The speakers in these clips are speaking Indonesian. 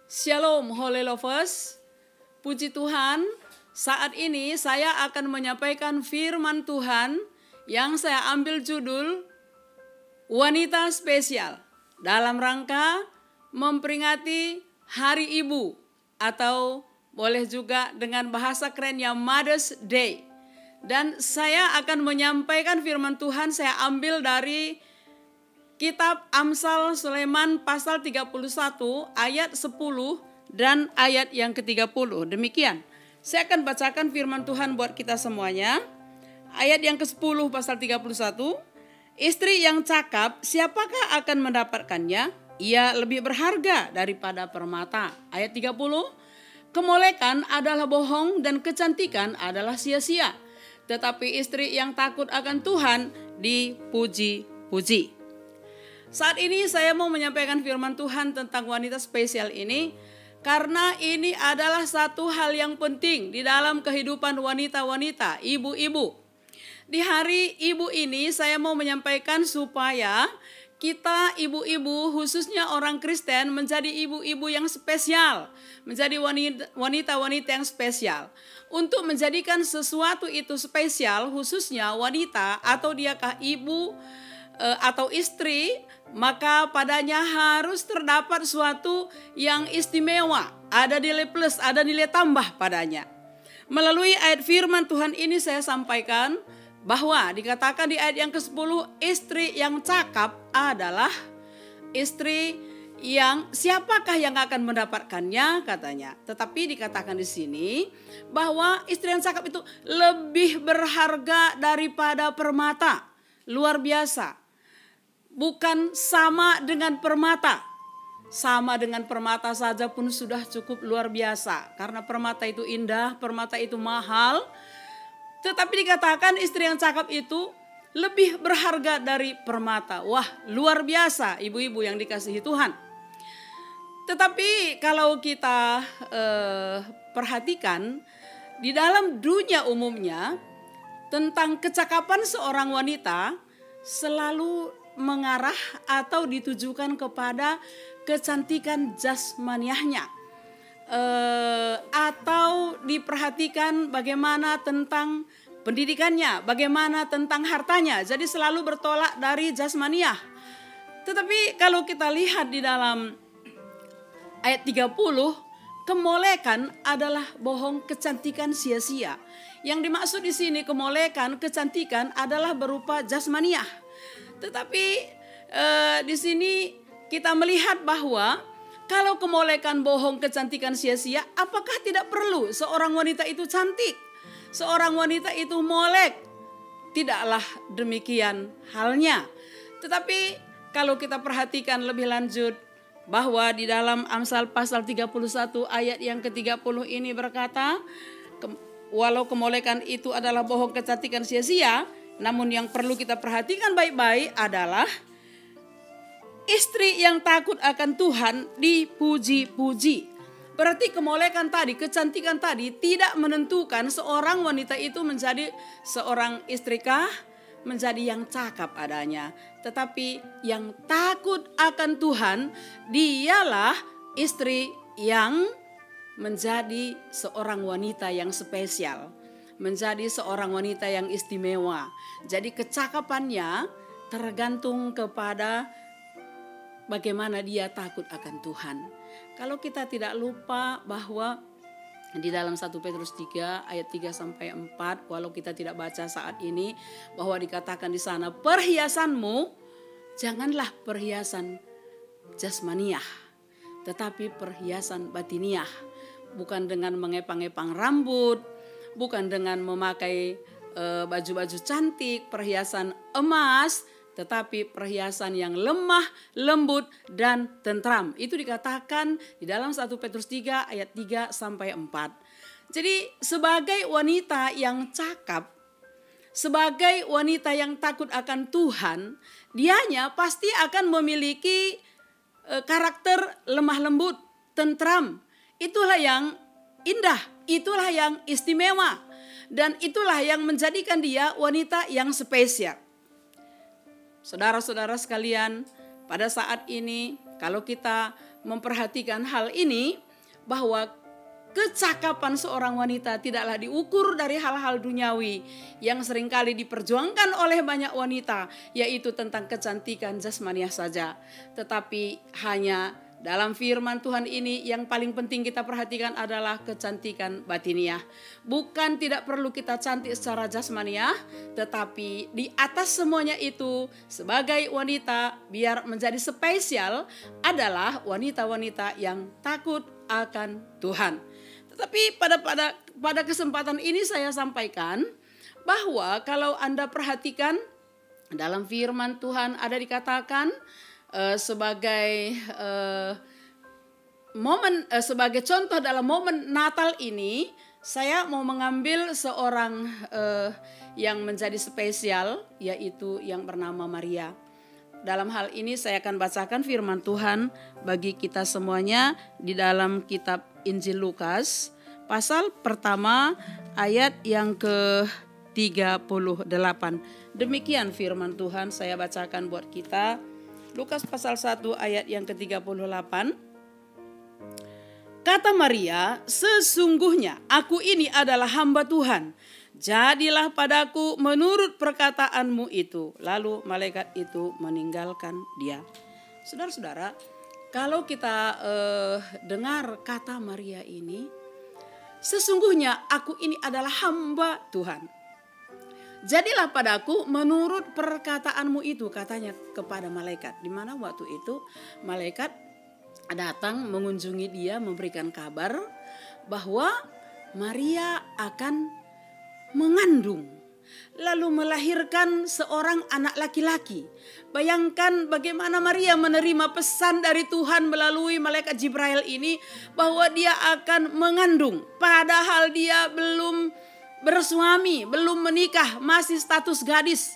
Shalom Holy Lovers, puji Tuhan, saat ini saya akan menyampaikan firman Tuhan yang saya ambil judul Wanita Spesial dalam rangka memperingati Hari Ibu atau boleh juga dengan bahasa kerennya Mother's Day. Dan saya akan menyampaikan firman Tuhan, saya ambil dari Kitab Amsal Sulaiman pasal 31 ayat 10 dan ayat yang ke-30. Demikian. Saya akan bacakan firman Tuhan buat kita semuanya. Ayat yang ke-10 pasal 31. Istri yang cakap, siapakah akan mendapatkannya? Ia lebih berharga daripada permata. Ayat 30. Kemolekan adalah bohong dan kecantikan adalah sia-sia. Tetapi istri yang takut akan Tuhan dipuji-puji. Saat ini saya mau menyampaikan firman Tuhan tentang wanita spesial ini karena ini adalah satu hal yang penting di dalam kehidupan wanita-wanita, ibu-ibu. Di hari ibu ini saya mau menyampaikan supaya kita ibu-ibu khususnya orang Kristen menjadi ibu-ibu yang spesial, menjadi wanita-wanita yang spesial. Untuk menjadikan sesuatu itu spesial khususnya wanita atau diakah ibu atau istri, maka padanya harus terdapat suatu yang istimewa, ada nilai plus, ada nilai tambah padanya. Melalui ayat firman Tuhan ini saya sampaikan bahwa dikatakan di ayat yang ke-10, istri yang cakap adalah istri yang siapakah yang akan mendapatkannya katanya. Tetapi dikatakan di sini bahwa istri yang cakap itu lebih berharga daripada permata. Luar biasa. Bukan sama dengan permata. Sama dengan permata saja pun sudah cukup luar biasa. Karena permata itu indah, permata itu mahal. Tetapi dikatakan istri yang cakap itu lebih berharga dari permata. Wah, luar biasa ibu-ibu yang dikasihi Tuhan. Tetapi kalau kita perhatikan di dalam dunia umumnya tentang kecakapan seorang wanita selalu mengarah atau ditujukan kepada kecantikan jasmaniahnya, atau diperhatikan bagaimana tentang pendidikannya, bagaimana tentang hartanya. Jadi selalu bertolak dari jasmaniah. Tetapi kalau kita lihat di dalam ayat 30, kemolekan adalah bohong, kecantikan sia-sia. Yang dimaksud di sini kemolekan, kecantikan adalah berupa jasmaniah. Tetapi di sini kita melihat bahwa kalau kemolekan, bohong, kecantikan sia-sia, apakah tidak perlu seorang wanita itu cantik? Seorang wanita itu molek? Tidaklah demikian halnya. Tetapi kalau kita perhatikan lebih lanjut bahwa di dalam Amsal pasal 31 ayat yang ke-30 ini berkata, walau kemolekan itu adalah bohong, kecantikan sia-sia, namun yang perlu kita perhatikan baik-baik adalah istri yang takut akan Tuhan dipuji-puji. Berarti kemolekan tadi, kecantikan tadi tidak menentukan seorang wanita itu menjadi seorang istrikah, menjadi yang cakap adanya. Tetapi yang takut akan Tuhan dialah istri yang menjadi seorang wanita yang spesial, menjadi seorang wanita yang istimewa. Jadi kecakapannya tergantung kepada bagaimana dia takut akan Tuhan. Kalau kita tidak lupa bahwa di dalam 1 Petrus 3 ayat 3 sampai 4, walau kita tidak baca saat ini, bahwa dikatakan di sana, perhiasanmu janganlah perhiasan jasmaniah, tetapi perhiasan batiniah. Bukan dengan mengepang-epang rambut, bukan dengan memakai baju-baju cantik, perhiasan emas, tetapi perhiasan yang lemah, lembut, dan tentram. Itu dikatakan di dalam 1 Petrus 3 ayat 3 sampai 4. Jadi sebagai wanita yang cakap, sebagai wanita yang takut akan Tuhan, dianya pasti akan memiliki karakter lemah lembut, tentram. Itulah yang indah, itulah yang istimewa, dan itulah yang menjadikan dia wanita yang spesial. Saudara-saudara sekalian, pada saat ini kalau kita memperhatikan hal ini, bahwa kecakapan seorang wanita tidaklah diukur dari hal-hal duniawi yang seringkali diperjuangkan oleh banyak wanita, yaitu tentang kecantikan jasmaniah saja. Tetapi hanya dalam firman Tuhan ini yang paling penting kita perhatikan adalah kecantikan batiniah. Bukan tidak perlu kita cantik secara jasmaniah, tetapi di atas semuanya itu sebagai wanita biar menjadi spesial adalah wanita-wanita yang takut akan Tuhan. Tetapi pada kesempatan ini saya sampaikan bahwa kalau Anda perhatikan dalam firman Tuhan ada dikatakan sebagai contoh dalam momen Natal ini, saya mau mengambil seorang yang menjadi spesial, yaitu yang bernama Maria. Dalam hal ini saya akan bacakan firman Tuhan bagi kita semuanya di dalam kitab Injil Lukas, pasal pertama ayat yang ke-38. Demikian firman Tuhan, saya bacakan buat kita. Lukas pasal 1 ayat yang ke-38. Kata Maria, sesungguhnya aku ini adalah hamba Tuhan. Jadilah padaku menurut perkataanmu itu. Lalu malaikat itu meninggalkan dia. Saudara-saudara, kalau kita dengar kata Maria ini, sesungguhnya aku ini adalah hamba Tuhan. Jadilah padaku menurut perkataanmu itu, katanya kepada malaikat. Di mana waktu itu malaikat datang mengunjungi dia, memberikan kabar bahwa Maria akan mengandung, lalu melahirkan seorang anak laki-laki. Bayangkan bagaimana Maria menerima pesan dari Tuhan melalui malaikat Jibril ini bahwa dia akan mengandung, padahal dia belum bersuami, belum menikah, masih status gadis.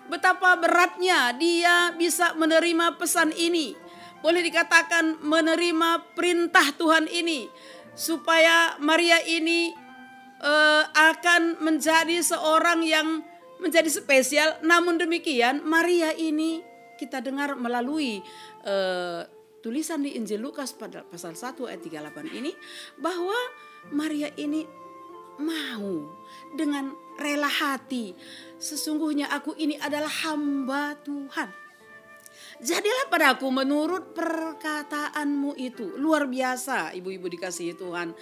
Betapa beratnya dia bisa menerima pesan ini. Boleh dikatakan menerima perintah Tuhan ini supaya Maria ini akan menjadi seorang yang menjadi spesial. Namun demikian Maria ini kita dengar melalui tulisan di Injil Lukas pada pasal 1 ayat 38 ini, bahwa Maria ini mau dengan rela hati, sesungguhnya aku ini adalah hamba Tuhan. Jadilah padaku menurut perkataanmu itu. Luar biasa ibu-ibu dikasihi Tuhan.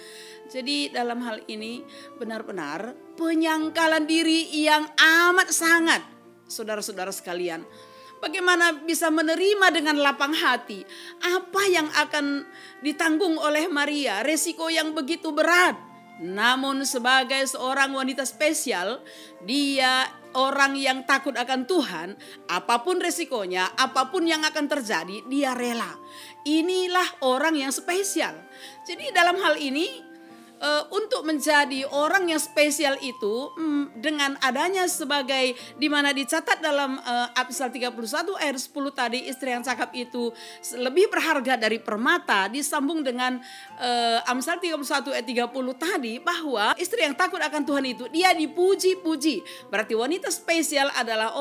Jadi dalam hal ini benar-benar penyangkalan diri yang amat sangat. Saudara-saudara sekalian, bagaimana bisa menerima dengan lapang hati apa yang akan ditanggung oleh Maria, resiko yang begitu berat. Namun sebagai seorang wanita spesial, dia orang yang takut akan Tuhan, apapun resikonya, apapun yang akan terjadi, dia rela. Inilah orang yang spesial. Jadi dalam hal ini, untuk menjadi orang yang spesial itu, dengan adanya sebagai dimana dicatat dalam Amsal 31 ayat 10 tadi, istri yang cakap itu lebih berharga dari permata, disambung dengan Amsal 31 ayat 30 tadi, bahwa istri yang takut akan Tuhan itu dia dipuji-puji. Berarti wanita spesial adalah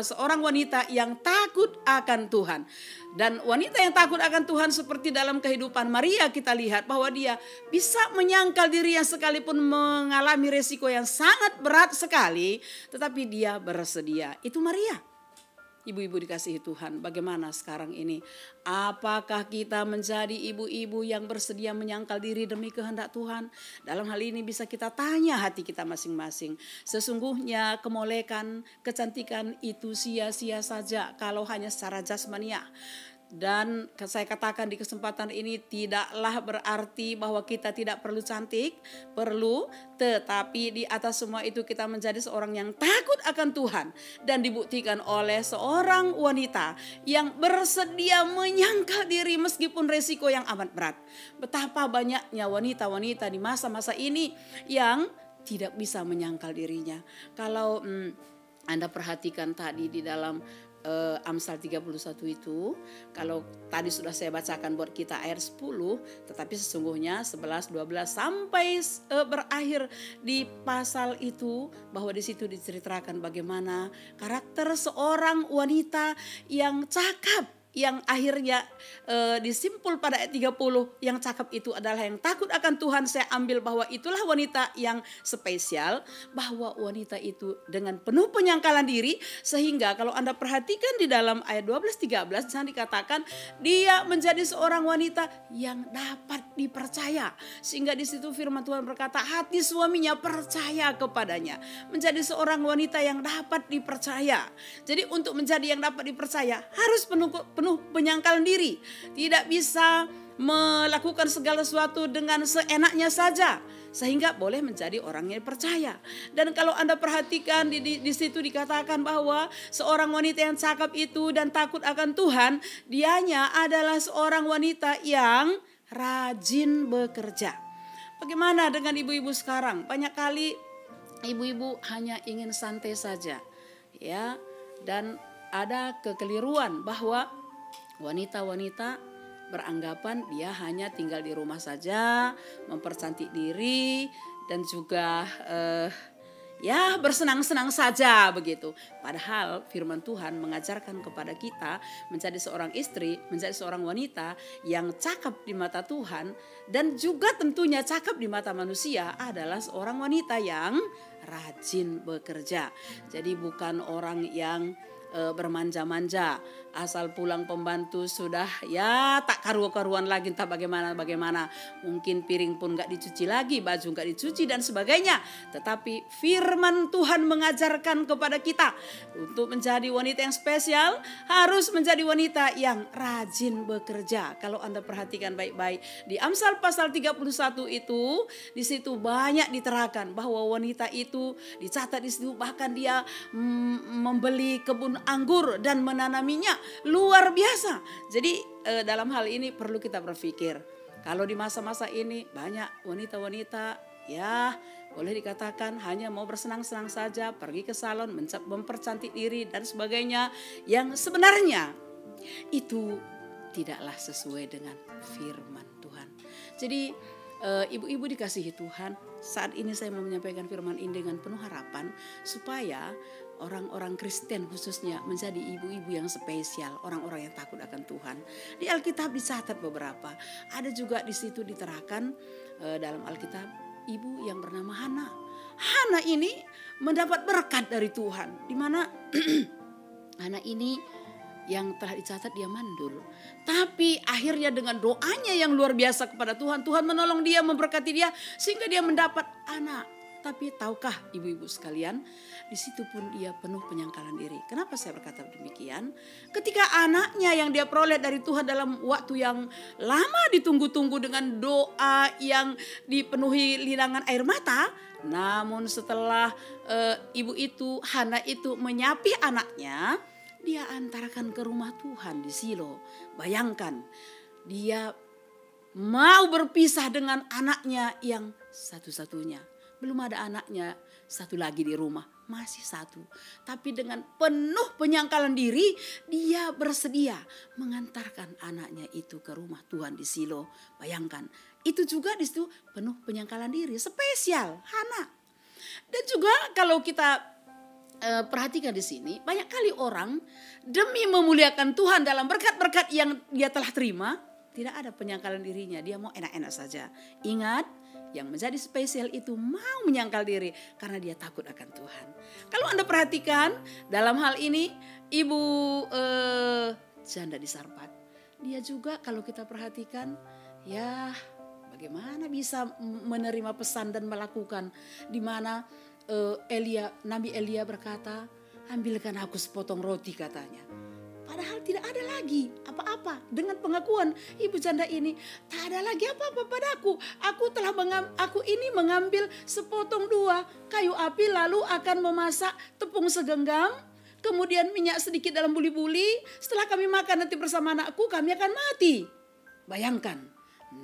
seorang wanita yang takut akan Tuhan. Dan wanita yang takut akan Tuhan seperti dalam kehidupan Maria kita lihat bahwa dia bisa menyangkal dirinya sekalipun mengalami resiko yang sangat berat sekali, tetapi dia bersedia. Itu Maria. Ibu-ibu dikasihi Tuhan, bagaimana sekarang ini? Apakah kita menjadi ibu-ibu yang bersedia menyangkal diri demi kehendak Tuhan? Dalam hal ini bisa kita tanya hati kita masing-masing. Sesungguhnya kemolekan, kecantikan itu sia-sia saja kalau hanya secara jasmaniah. Dan saya katakan di kesempatan ini, tidaklah berarti bahwa kita tidak perlu cantik, perlu, tetapi di atas semua itu kita menjadi seorang yang takut akan Tuhan, dan dibuktikan oleh seorang wanita yang bersedia menyangkal diri meskipun resiko yang amat berat. Betapa banyaknya wanita-wanita di masa-masa ini yang tidak bisa menyangkal dirinya. Kalau Anda perhatikan tadi di dalam Amsal 31 itu, kalau tadi sudah saya bacakan buat kita ayat 10, tetapi sesungguhnya 11, 12 sampai berakhir di pasal itu, bahwa di situ diceritakan bagaimana karakter seorang wanita yang cakap, yang akhirnya disimpul pada ayat 30, yang cakep itu adalah yang takut akan Tuhan. Saya ambil bahwa itulah wanita yang spesial, bahwa wanita itu dengan penuh penyangkalan diri, sehingga kalau Anda perhatikan di dalam ayat 12-13 di sana dikatakan dia menjadi seorang wanita yang dapat dipercaya, sehingga di situ firman Tuhan berkata hati suaminya percaya kepadanya, menjadi seorang wanita yang dapat dipercaya. Jadi untuk menjadi yang dapat dipercaya harus penuh penyangkalan diri, tidak bisa melakukan segala sesuatu dengan seenaknya saja, sehingga boleh menjadi orang yang percaya. Dan kalau Anda perhatikan di situ dikatakan bahwa seorang wanita yang cakap itu dan takut akan Tuhan, dianya adalah seorang wanita yang rajin bekerja. Bagaimana dengan ibu-ibu sekarang? Banyak kali ibu-ibu hanya ingin santai saja, ya, dan ada kekeliruan bahwa wanita-wanita beranggapan dia hanya tinggal di rumah saja, mempercantik diri, dan juga ya bersenang-senang saja begitu. Padahal firman Tuhan mengajarkan kepada kita menjadi seorang istri, menjadi seorang wanita yang cakap di mata Tuhan, dan juga tentunya cakap di mata manusia adalah seorang wanita yang rajin bekerja. Jadi bukan orang yang bermanja-manja, asal pulang pembantu sudah ya tak karu-karuan lagi, entah bagaimana, mungkin piring pun gak dicuci lagi, baju gak dicuci dan sebagainya. Tetapi firman Tuhan mengajarkan kepada kita untuk menjadi wanita yang spesial harus menjadi wanita yang rajin bekerja. Kalau Anda perhatikan baik-baik di Amsal pasal 31 itu, di situ banyak diterangkan bahwa wanita itu dicatat di situ, bahkan dia membeli kebun anggur dan menanaminya, luar biasa. Jadi dalam hal ini perlu kita berpikir, kalau di masa-masa ini banyak wanita-wanita ya boleh dikatakan hanya mau bersenang-senang saja, pergi ke salon, mempercantik diri dan sebagainya, yang sebenarnya itu tidaklah sesuai dengan firman Tuhan. Jadi ibu-ibu dikasihi Tuhan, saat ini saya mau menyampaikan firman ini dengan penuh harapan supaya orang-orang Kristen khususnya menjadi ibu-ibu yang spesial, orang-orang yang takut akan Tuhan. Di Alkitab dicatat beberapa, ada juga di situ diterangkan dalam Alkitab ibu yang bernama Hana. Hana ini mendapat berkat dari Tuhan, di mana Hana ini yang telah dicatat dia mandul, tapi akhirnya dengan doanya yang luar biasa kepada Tuhan, Tuhan menolong dia, memberkati dia sehingga dia mendapat anak. Tapi tahukah ibu-ibu sekalian, di situ pun dia penuh penyangkalan diri. Kenapa saya berkata demikian? Ketika anaknya yang dia peroleh dari Tuhan dalam waktu yang lama ditunggu-tunggu dengan doa yang dipenuhi linangan air mata, namun setelah ibu itu, Hana itu menyapih anaknya, dia antarkan ke rumah Tuhan di Silo. Bayangkan, dia mau berpisah dengan anaknya yang satu-satunya. Belum ada anaknya satu lagi di rumah, masih satu. Tapi dengan penuh penyangkalan diri, dia bersedia mengantarkan anaknya itu ke rumah Tuhan di Silo. Bayangkan, itu juga di situ penuh penyangkalan diri, spesial Hana. Dan juga kalau kita perhatikan di sini, banyak kali orang demi memuliakan Tuhan dalam berkat-berkat yang dia telah terima, tidak ada penyangkalan dirinya, dia mau enak-enak saja. Ingat, yang menjadi spesial itu mau menyangkal diri karena dia takut akan Tuhan. Kalau Anda perhatikan dalam hal ini ibu janda di Sarfat, dia juga kalau kita perhatikan ya bagaimana bisa menerima pesan dan melakukan, di mana Nabi Elia berkata, ambilkan aku sepotong roti katanya. Padahal tidak ada lagi apa-apa. Dengan pengakuan ibu janda ini, tak ada lagi apa-apa padaku. Aku ini mengambil sepotong dua kayu api, lalu akan memasak tepung segenggam, kemudian minyak sedikit dalam buli-buli. Setelah kami makan nanti bersama anakku, kami akan mati. Bayangkan.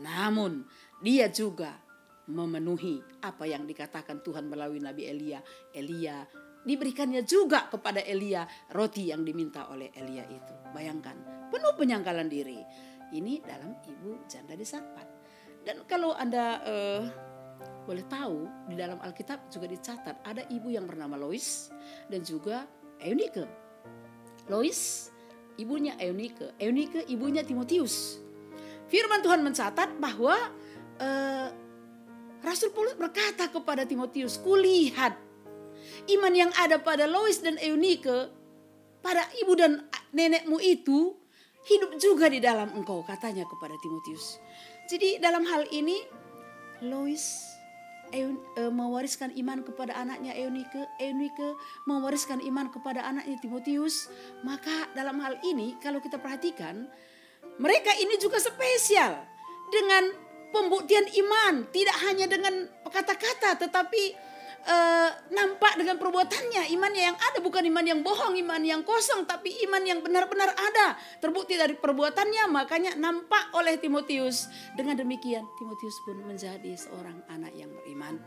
Namun dia juga memenuhi apa yang dikatakan Tuhan melalui Nabi Elia. Elia diberikannya juga kepada Elia roti yang diminta oleh Elia itu. Bayangkan, penuh penyangkalan diri. Ini dalam ibu janda di Sarfat. Dan kalau Anda boleh tahu, di dalam Alkitab juga dicatat ada ibu yang bernama Lois dan juga Eunike. Lois ibunya Eunike. Eunike ibunya Timotius. Firman Tuhan mencatat bahwa Rasul Paulus berkata kepada Timotius, kulihat iman yang ada pada Lois dan Eunike, pada ibu dan nenekmu itu hidup juga di dalam engkau, katanya kepada Timotius. Jadi dalam hal ini Lois mewariskan iman kepada anaknya Eunike, Eunike mewariskan iman kepada anaknya Timotius. Maka dalam hal ini kalau kita perhatikan, mereka ini juga spesial dengan pembuktian iman, tidak hanya dengan kata-kata tetapi nampak dengan perbuatannya. Imannya yang ada bukan iman yang bohong, iman yang kosong, tapi iman yang benar-benar ada, terbukti dari perbuatannya. Makanya nampak oleh Timotius. Dengan demikian Timotius pun menjadi seorang anak yang beriman.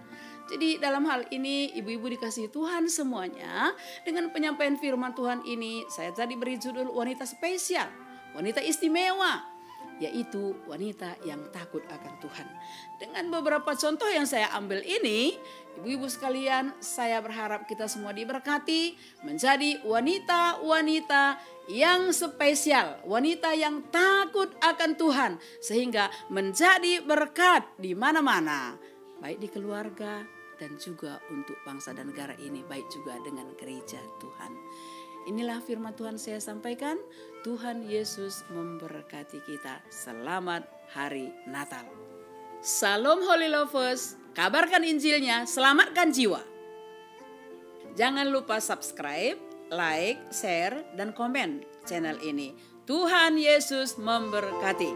Jadi dalam hal ini ibu-ibu dikasihi Tuhan semuanya, dengan penyampaian firman Tuhan ini saya tadi beri judul wanita spesial, wanita istimewa, yaitu wanita yang takut akan Tuhan. Dengan beberapa contoh yang saya ambil ini, ibu-ibu sekalian, saya berharap kita semua diberkati menjadi wanita-wanita yang spesial, wanita yang takut akan Tuhan, sehingga menjadi berkat di mana-mana, baik di keluarga dan juga untuk bangsa dan negara ini, baik juga dengan gereja Tuhan. Inilah firman Tuhan saya sampaikan. Tuhan Yesus memberkati kita. Selamat Hari Natal. Salam Holy Lovers. Kabarkan Injilnya, selamatkan jiwa. Jangan lupa subscribe, like, share, dan komen channel ini. Tuhan Yesus memberkati.